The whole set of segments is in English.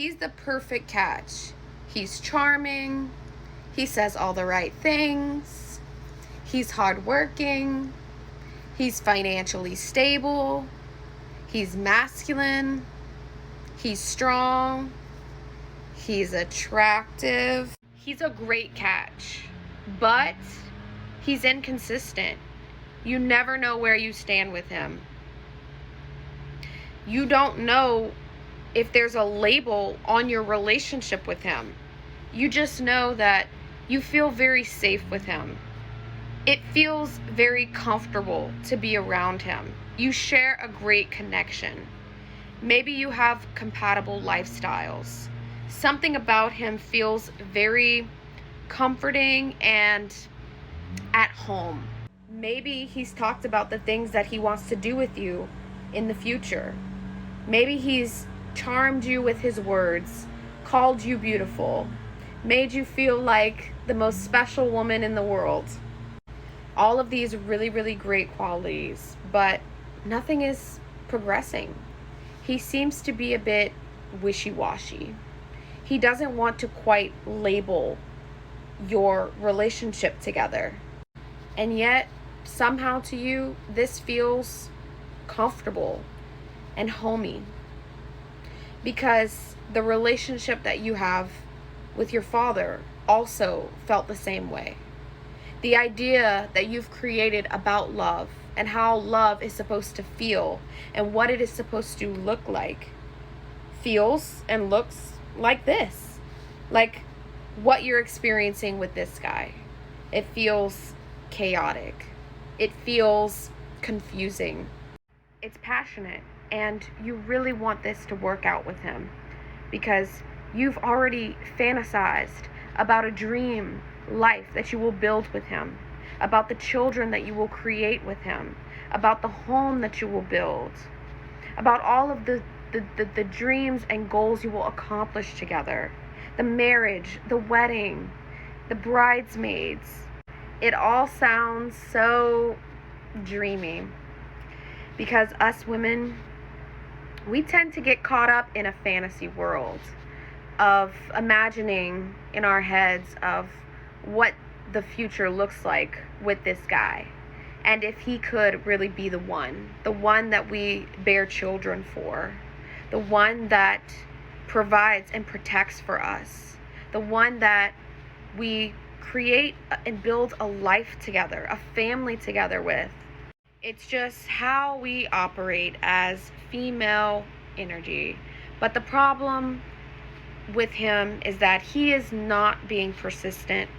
He's the perfect catch. He's charming. He says all the right things. He's hardworking. He's financially stable. He's masculine. He's strong. He's attractive. He's a great catch, but he's inconsistent. You never know where you stand with him. You don't know if there's a label on your relationship with him. You just know that you feel very safe with him. It feels very comfortable to be around him. You share a great connection. Maybe you have compatible lifestyles. Something about him feels very comforting and at home. Maybe he's talked about the things that he wants to do with you in the future. Maybe he's charmed you with his words, called you beautiful, made you feel like the most special woman in the world. All of these really, really great qualities, but nothing is progressing. He seems to be a bit wishy-washy. He doesn't want to quite label your relationship together. And yet, somehow to you, this feels comfortable and homey. Because the relationship that you have with your father also felt the same way. The idea that you've created about love and how love is supposed to feel and what it is supposed to look like feels and looks like this. Like what you're experiencing with this guy. It feels chaotic. It feels confusing. It's passionate, and you really want this to work out with him because you've already fantasized about a dream life that you will build with him, about the children that you will create with him, about the home that you will build, about all of the dreams and goals you will accomplish together, the marriage, the wedding, the bridesmaids. It all sounds so dreamy because us women, we tend to get caught up in a fantasy world of imagining in our heads of what the future looks like with this guy. And if he could really be the one that we bear children for, the one that provides and protects for us, the one that we create and build a life together, a family together with. It's just how we operate as female energy. But the problem with him is that he is not being persistent.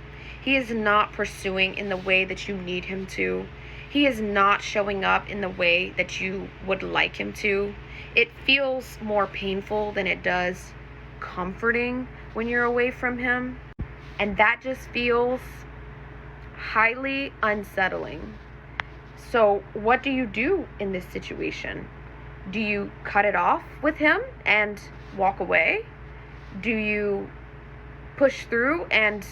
He is not pursuing in the way that you need him to. He is not showing up in the way that you would like him to. It feels more painful than it does comforting when you're away from him. And that just feels highly unsettling. So what do you do in this situation? Do you cut it off with him and walk away? Do you push through and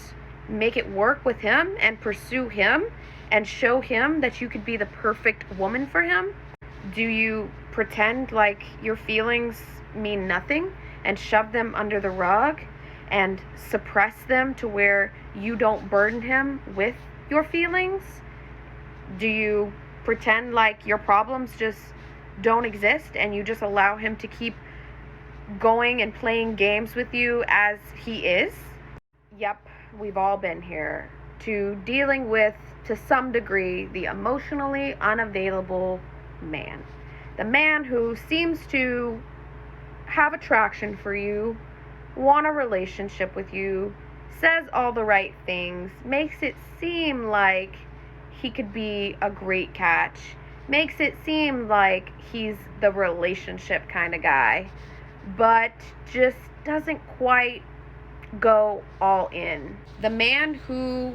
make it work with him and pursue him and show him that you could be the perfect woman for him? Do you pretend like your feelings mean nothing and shove them under the rug and suppress them to where you don't burden him with your feelings? Do you pretend like your problems just don't exist and you just allow him to keep going and playing games with you as he is? Yep, we've all been here to dealing with, to some degree, the emotionally unavailable man. The man who seems to have attraction for you, want a relationship with you, says all the right things, makes it seem like he could be a great catch, makes it seem like he's the relationship kind of guy, but just doesn't quite go all in. The man who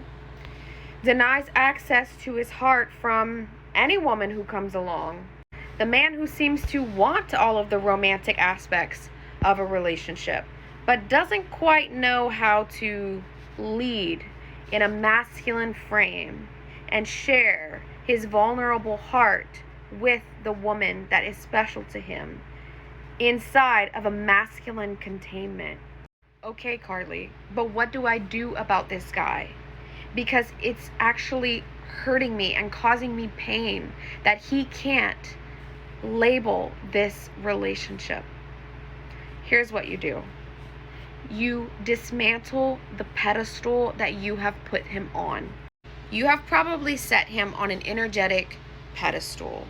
denies access to his heart from any woman who comes along. The man who seems to want all of the romantic aspects of a relationship, but doesn't quite know how to lead in a masculine frame and share his vulnerable heart with the woman that is special to him. inside of a masculine containment. Okay, Carly, but what do I do about this guy? Because it's actually hurting me and causing me pain that he can't label this relationship. Here's what you do. You dismantle the pedestal that you have put him on. You have probably set him on an energetic pedestal,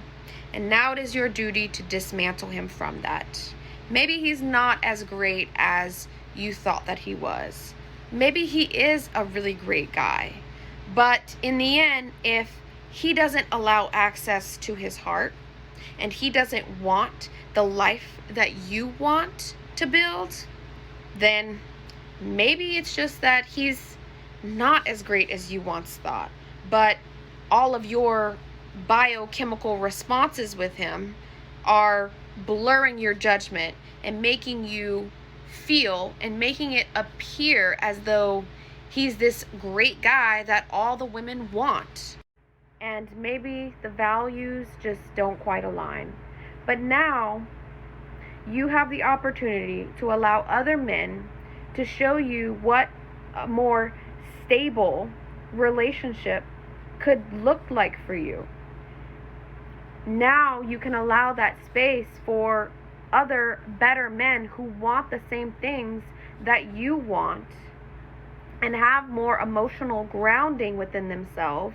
and now it is your duty to dismantle him from that. Maybe he's not as great as you thought that he was. Maybe he is a really great guy. But in the end, if he doesn't allow access to his heart, and he doesn't want the life that you want to build, then maybe it's just that he's not as great as you once thought. But all of your biochemical responses with him are blurring your judgment and making you feel and making it appear as though he's this great guy that all the women want. And maybe the values just don't quite align. But now you have the opportunity to allow other men to show you what a more stable relationship could look like for you. Now you can allow that space for other better men who want the same things that you want and have more emotional grounding within themselves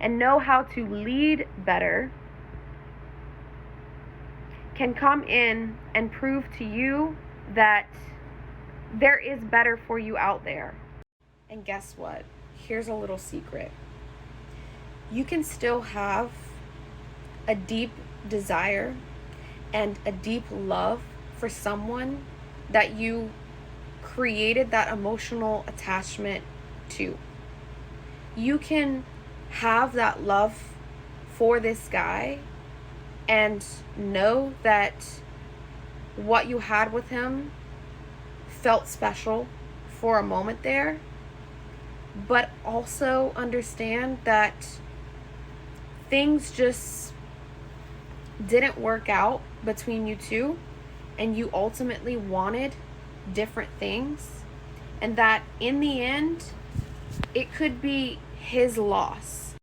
and know how to lead better, can come in and prove to you that there is better for you out there. And guess what? Here's a little secret. You can still have a deep desire and a deep love for someone that you created that emotional attachment to. You can have that love for this guy and know that what you had with him felt special for a moment there, but also understand that things just didn't work out between you two, and you ultimately wanted different things, and that in the end, it could be his loss.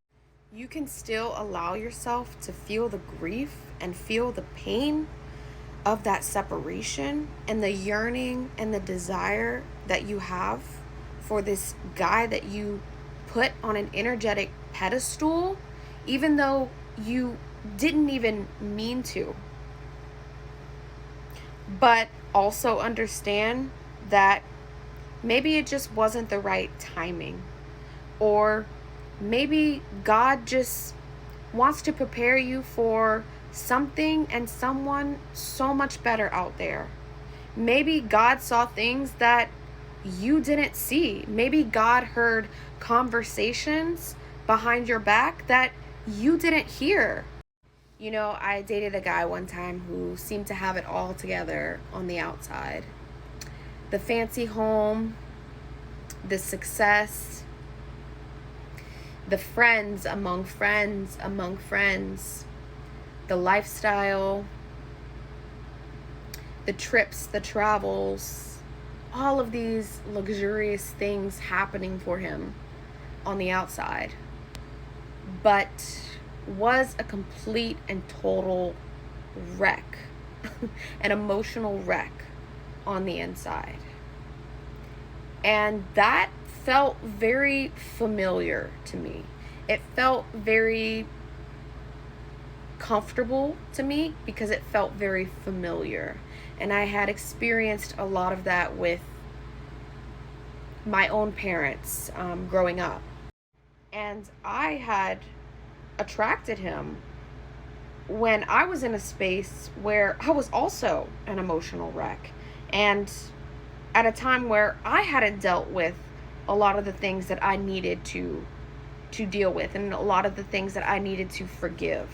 You can still allow yourself to feel the grief and feel the pain of that separation and the yearning and the desire that you have for this guy that you put on an energetic pedestal, even though you didn't even mean to. But also understand that maybe it just wasn't the right timing, or maybe God just wants to prepare you for something and someone so much better out there. Maybe God saw things that you didn't see. Maybe God heard conversations behind your back that you didn't hear. You know, I dated a guy one time who seemed to have it all together on the outside. The fancy home, the success, the friends among friends among friends, the lifestyle, the trips, the travels, all of these luxurious things happening for him on the outside, but was a complete and total wreck, an emotional wreck on the inside. And that felt very familiar to me. It felt very comfortable to me because it felt very familiar. And I had experienced a lot of that with my own parents growing up. And I had attracted him when I was in a space where I was also an emotional wreck, and at a time where I hadn't dealt with a lot of the things that I needed to deal with, and a lot of the things that I needed to forgive.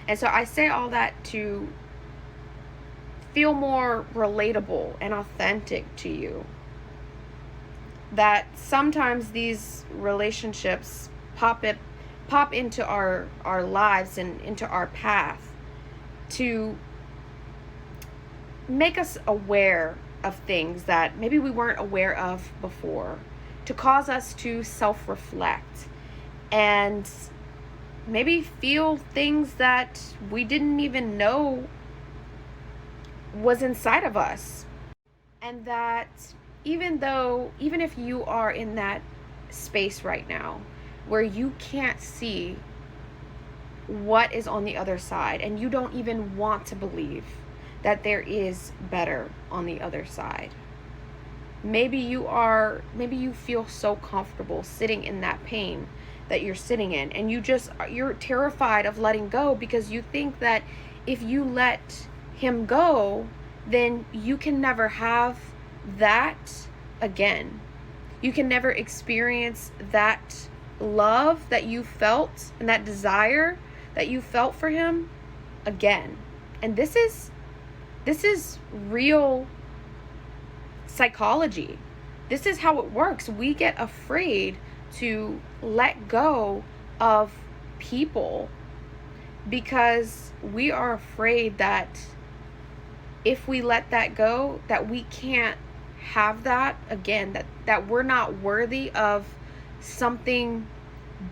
And so I say all that to feel more relatable and authentic to you, that sometimes these relationships pop into our lives and into our path to make us aware of things that maybe we weren't aware of before, to cause us to self-reflect and maybe feel things that we didn't even know was inside of us. And that even if you are in that space right now where you can't see what is on the other side, and you don't even want to believe that there is better on the other side. Maybe you feel so comfortable sitting in that pain that you're sitting in, and you're terrified of letting go because you think that if you let him go, then you can never have that again. You can never experience that love that you felt and that desire that you felt for him again. And this is real psychology. This is how it works. We get afraid to let go of people because we are afraid that if we let that go, that we can't have that again, that we're not worthy of something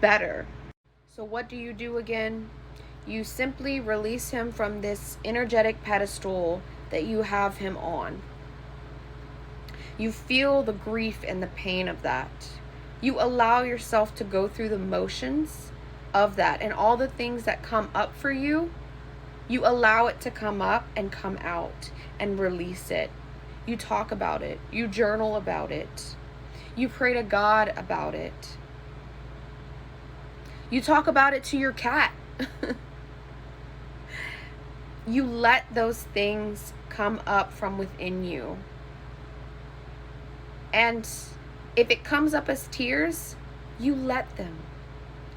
better. So what do you do again? You simply release him from this energetic pedestal that you have him on. You feel the grief and the pain of that. You allow yourself to go through the motions of that, and all the things that come up for you, you allow it to come up and come out and release it. You talk about it. You journal about it. You pray to God about it. You talk about it to your cat. You let those things come up from within you. And if it comes up as tears, you let them.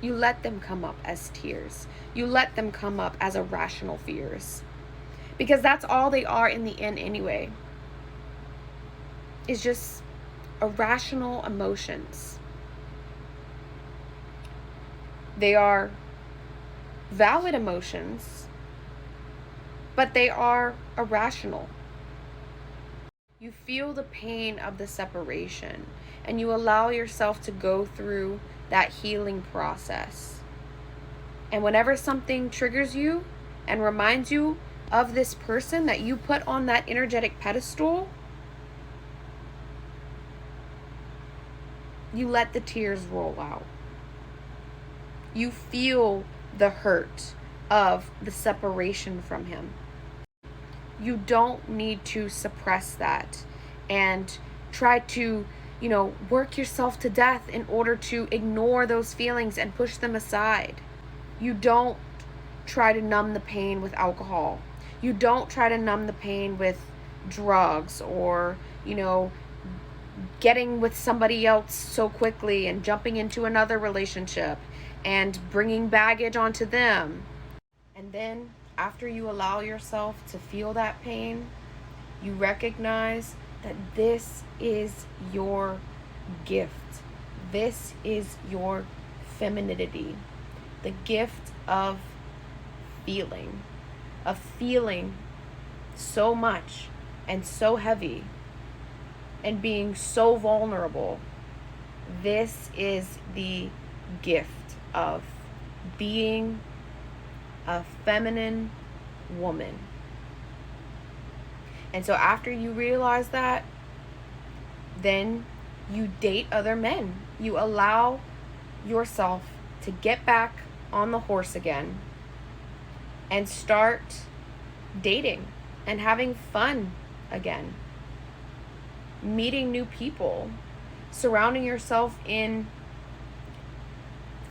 You let them come up as tears. You let them come up as irrational fears. Because that's all they are in the end anyway. It's just irrational emotions. They are valid emotions, but they are irrational. You feel the pain of the separation, and you allow yourself to go through that healing process. And whenever something triggers you and reminds you of this person that you put on that energetic pedestal, you let the tears roll out. You feel the hurt of the separation from him. You don't need to suppress that and try to, work yourself to death in order to ignore those feelings and push them aside. You don't try to numb the pain with alcohol. You don't try to numb the pain with drugs or, getting with somebody else so quickly and jumping into another relationship and bringing baggage onto them. And then after you allow yourself to feel that pain, you recognize that this is your gift. This is your femininity. The gift of feeling so much and so heavy and being so vulnerable. This is the gift of being a feminine woman. And so after you realize that, then you date other men. You allow yourself to get back on the horse again and start dating and having fun again, meeting new people, surrounding yourself in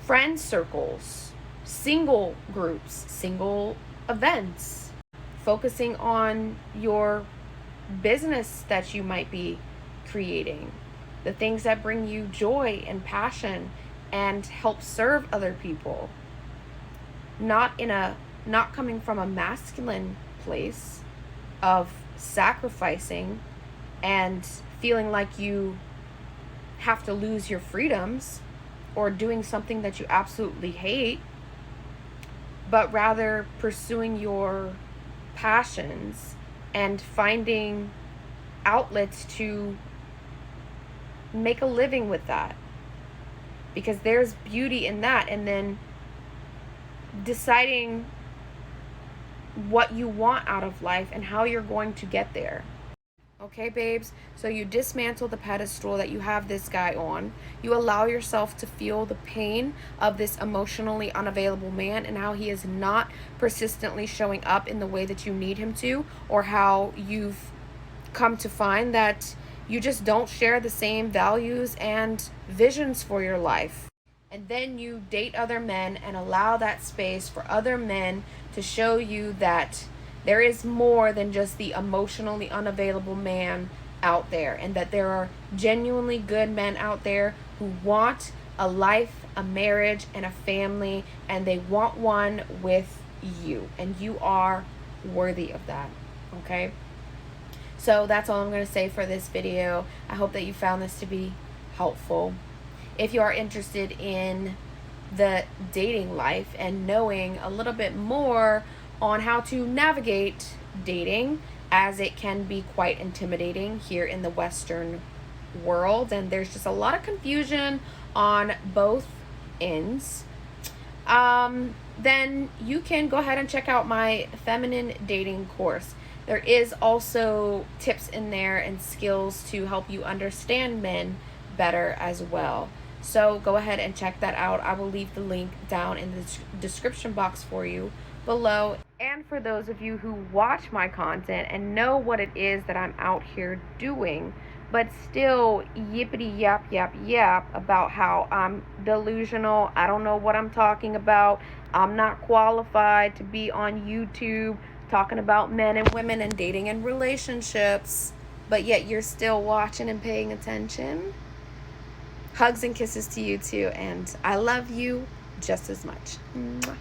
friend circles, single groups, single events, focusing on your business that you might be creating, the things that bring you joy and passion and help serve other people, not coming from a masculine place of sacrificing and feeling like you have to lose your freedoms or doing something that you absolutely hate, but rather pursuing your passions and finding outlets to make a living with that, because there's beauty in that. And then deciding what you want out of life and how you're going to get there. Okay, babes, so you dismantle the pedestal that you have this guy on. You allow yourself to feel the pain of this emotionally unavailable man and how he is not persistently showing up in the way that you need him to, or how you've come to find that you just don't share the same values and visions for your life. And then you date other men and allow that space for other men to show you that there is more than just the emotionally unavailable man out there, and that there are genuinely good men out there who want a life, a marriage, and a family, and they want one with you, and you are worthy of that. Okay? So that's all I'm going to say for this video. I hope that you found this to be helpful. If you are interested in the dating life and knowing a little bit more on how to navigate dating, as it can be quite intimidating here in the Western world, and there's just a lot of confusion on both ends, then you can go ahead and check out my feminine dating course. There is also tips in there and skills to help you understand men better as well. So go ahead and check that out. I will leave the link down in the description box for you below. And for those of you who watch my content and know what it is that I'm out here doing, but still yippity yap about how I'm delusional, I don't know what I'm talking about, I'm not qualified to be on YouTube talking about men and women and dating and relationships, but yet you're still watching and paying attention, hugs and kisses to you too, and I love you just as much. Mwah.